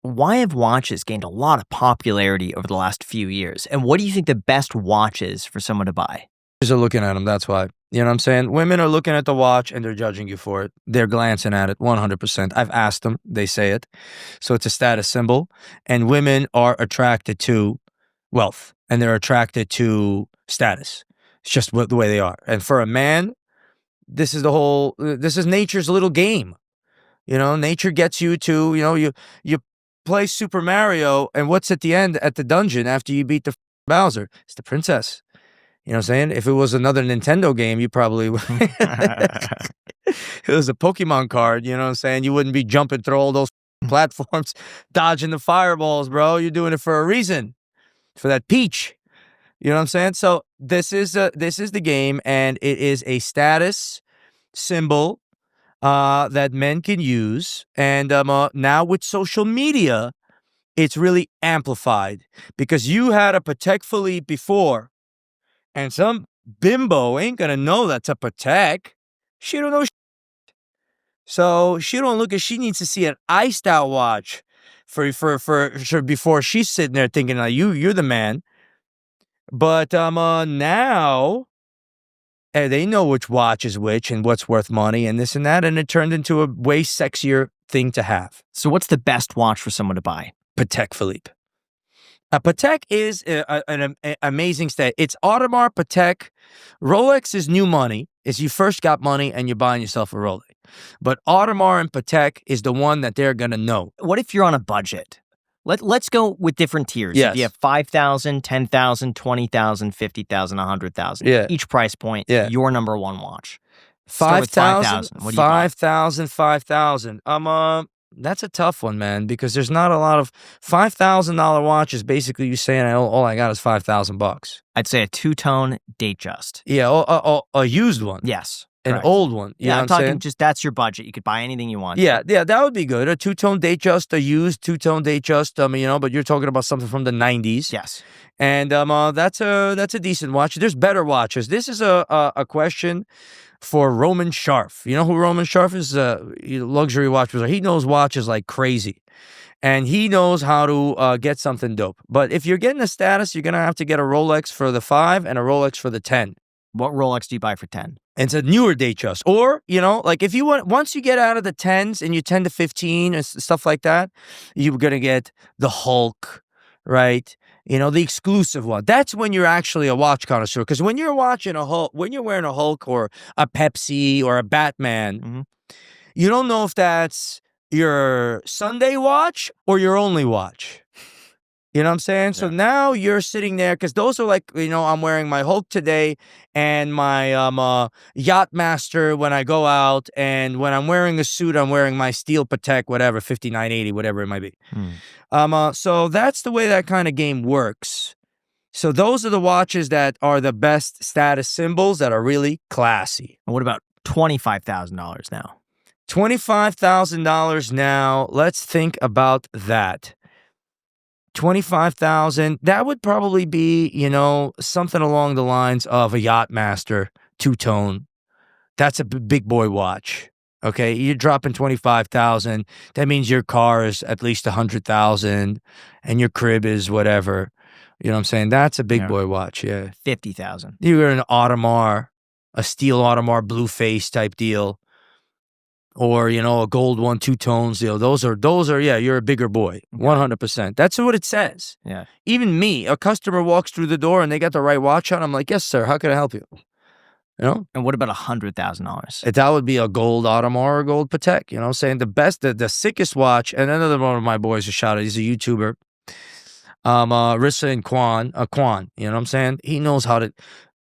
Why have watches gained a lot of popularity over the last few years? And what do you think the best watch is for someone to buy? Are looking at them, that's why. You know what I'm saying? Women are looking at the watch and they're judging you for it. They're glancing at it 100%. I've asked them, they say it. So it's a status symbol. And women are attracted to wealth and they're attracted to status. It's just the way they are. And for a man, this is nature's little game. You know, nature gets you to, you play Super Mario, and what's at the end at the dungeon after you beat the Bowser? It's the princess. You know what I'm saying? If it was another Nintendo game, you probably it was a Pokemon card, you know what I'm saying? You wouldn't be jumping through all those platforms, dodging the fireballs, bro. You're doing it for a reason. For that peach. You know what I'm saying? So this is the game, and it is a status symbol that men can use. And now with social media, it's really amplified because you had a Patek Philippe before, and some bimbo ain't gonna know that's a Patek. She don't know. So she don't look at. She needs to see an iced out watch for before she's sitting there thinking like you're the man. But now. And they know which watch is which and what's worth money and this and that, and it turned into a way sexier thing to have. So what's the best watch for someone to buy? Patek Philippe. A Patek is an amazing state. It's Audemars Patek. Rolex is new money. Is you first got money and you're buying yourself a Rolex. But Audemars and Patek is the one that they're going to know. What if you're on a budget? Let's go with different tiers. Yes. If you have 5,000, 10,000, 20,000, 50,000, 100,000. Yeah. Each price point, your number one watch. 5,000, What do you buy? 5,000. That's a tough one, man, because there's not a lot of $5,000 watches. Basically, you saying all I got is $5,000. I'd say a two-tone date just. Yeah, a used one. Yes. An correct. old one. You know I'm what talking saying? just that's your budget. You could buy anything you want. Yeah, that would be good. A two-tone date just, a used two-tone date just. But you're talking about something from the 90s. Yes. And that's a decent watch. There's better watches. This is a question for Roman Sharf. You know who Roman Sharf is? Luxury watch. He knows watches like crazy. And he knows how to get something dope. But if you're getting a status, you're going to have to get a Rolex for the 5 and a Rolex for the 10. What Rolex do you buy for 10? It's a newer date just. Or, like if you want, once you get out of the 10s and you 10 to 15 and stuff like that, you're going to get the Hulk, right? The exclusive one. That's when you're actually a watch connoisseur. Because when you're watching a Hulk, when you're wearing a Hulk or a Pepsi or a Batman, you don't know if that's your Sunday watch or your only watch. You know what I'm saying? Yeah. So now you're sitting there, because those are like, I'm wearing my Hulk today and my Yachtmaster when I go out, and when I'm wearing a suit, I'm wearing my steel Patek, whatever, 5980, whatever it might be. So that's the way that kind of game works. So those are the watches that are the best status symbols that are really classy. And what about $25,000 now? $25,000 now. Let's think about that. 25,000, that would probably be, something along the lines of a Yachtmaster two-tone. That's a big boy watch. Okay, you're dropping 25,000. That means your car is at least 100,000 and your crib is whatever. You know what I'm saying? That's a big boy watch, yeah. 50,000. You're an Audemars, a steel Audemars blue face type deal. Or, a gold one, two tones, those are, you're a bigger boy, 100%. That's what it says. Yeah. Even me, a customer walks through the door and they got the right watch on. I'm like, yes, sir. How can I help you? And what about $100,000? That would be a gold Audemars or a gold Patek. You know what I'm saying? The best, the sickest watch. And another one of my boys is shout out. He's a YouTuber. Rissa and Quan. You know what I'm saying? He knows how to.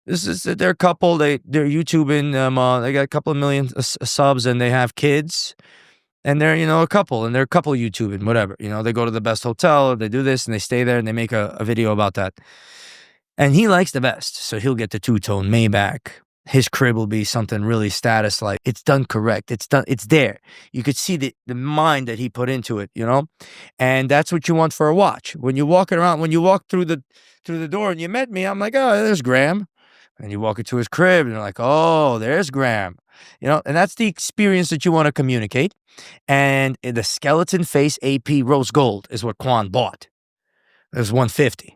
They're a couple. They're YouTubing. They got a couple of million subs, and they have kids, and they're a couple, and they're a couple YouTubing, whatever. They go to the best hotel, they do this, and they stay there, and they make a video about that. And he likes the best, so he'll get the two-tone Maybach. His crib will be something really status, like it's done correct. It's done. It's there. You could see the mind that he put into it. And that's what you want for a watch. When you're walking around, when you walk through the door, and you met me, I'm like, oh, there's Graham. And you walk into his crib, and you're like, oh, there's Graham. And that's the experience that you want to communicate. And the skeleton face AP rose gold is what Quan bought. It was $150.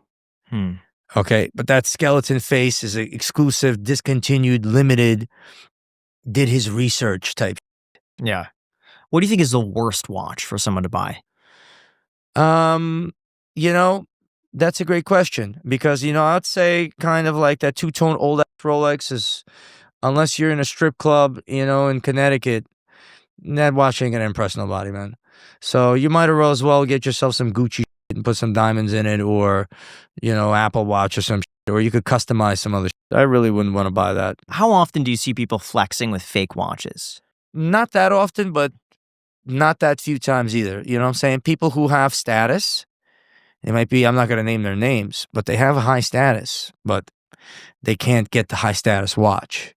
Okay, but that skeleton face is an exclusive, discontinued, limited, did his research type. Yeah. What do you think is the worst watch for someone to buy? That's a great question because, I'd say kind of like that two-tone old Rolex is, unless you're in a strip club, in Connecticut, that watch ain't gonna impress nobody, man. So you might as well get yourself some Gucci and put some diamonds in it, or, Apple Watch or some shit, or you could customize some other shit. I really wouldn't want to buy that. How often do you see people flexing with fake watches? Not that often, but not that few times either. You know what I'm saying? People who have status, it might be, I'm not going to name their names, but they have a high status, but they can't get the high status watch.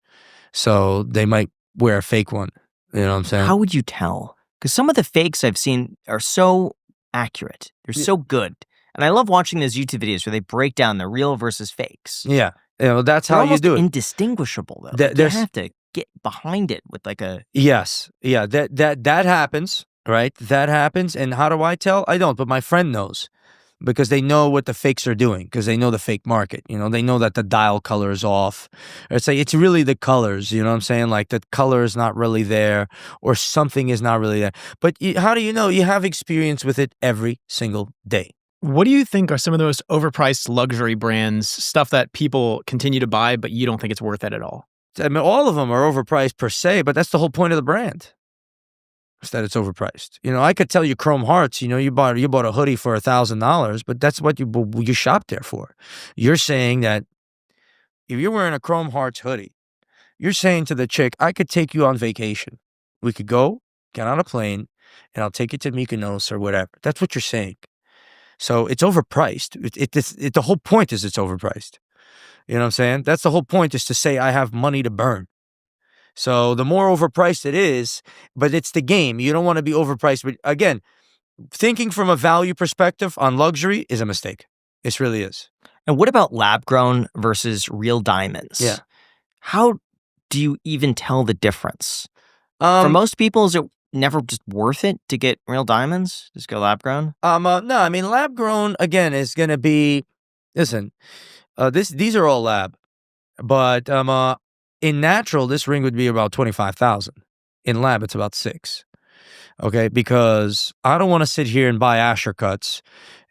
So they might wear a fake one. You know what I'm saying? How would you tell? Because some of the fakes I've seen are so accurate. They're so good. And I love watching those YouTube videos where they break down the real versus fakes. Yeah. That's They're how you do it. Indistinguishable, though. You have to get behind it with like a... Yes. Yeah. That happens, right? That happens. And how do I tell? I don't, but my friend knows. Because they know what the fakes are doing, because they know the fake market. They know that the dial color is off. It's really the colors, you know what I'm saying? Like the color is not really there, or something is not really there. But how do you know? You have experience with it every single day. What do you think are some of the most overpriced luxury brands, stuff that people continue to buy, but you don't think it's worth it at all? I mean, all of them are overpriced per se, but that's the whole point of the brand. Is that it's overpriced. I could tell you Chrome Hearts, you bought a hoodie for $1,000, but that's what you shopped there for. You're saying that if you're wearing a Chrome Hearts hoodie, you're saying to the chick, I could take you on vacation. We could go, get on a plane, and I'll take you to Mykonos or whatever. That's what you're saying. So it's overpriced. The whole point is it's overpriced. You know what I'm saying? That's the whole point, is to say I have money to burn. So the more overpriced it is, but it's the game. You don't want to be overpriced. But again, thinking from a value perspective on luxury is a mistake. It really is. And what about lab-grown versus real diamonds? Yeah. How do you even tell the difference? For most people, is it never just worth it to get real diamonds? Just go lab-grown? No, I mean, lab-grown, again, is going to be, listen, these are all lab. But in natural, this ring would be about $25,000. In lab, it's about $6,000. Okay, because I don't want to sit here and buy Asher cuts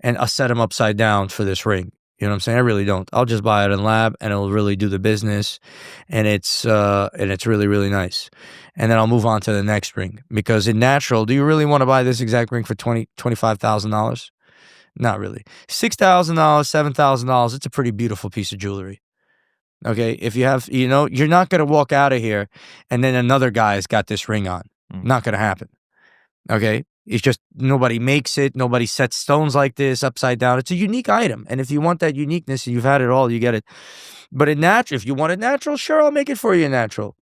and set them upside down for this ring. You know what I'm saying? I really don't. I'll just buy it in lab, and it'll really do the business, and it's really, really nice. And then I'll move on to the next ring, because in natural, do you really want to buy this exact ring for $25,000? Not really. $6,000, $7,000. It's a pretty beautiful piece of jewelry. Okay, if you have, you're not going to walk out of here and then another guy's got this ring on. Not going to happen. Okay, it's just nobody makes it. Nobody sets stones like this upside down. It's a unique item. And if you want that uniqueness and you've had it all, you get it. But in natural, if you want it natural, sure, I'll make it for you in natural.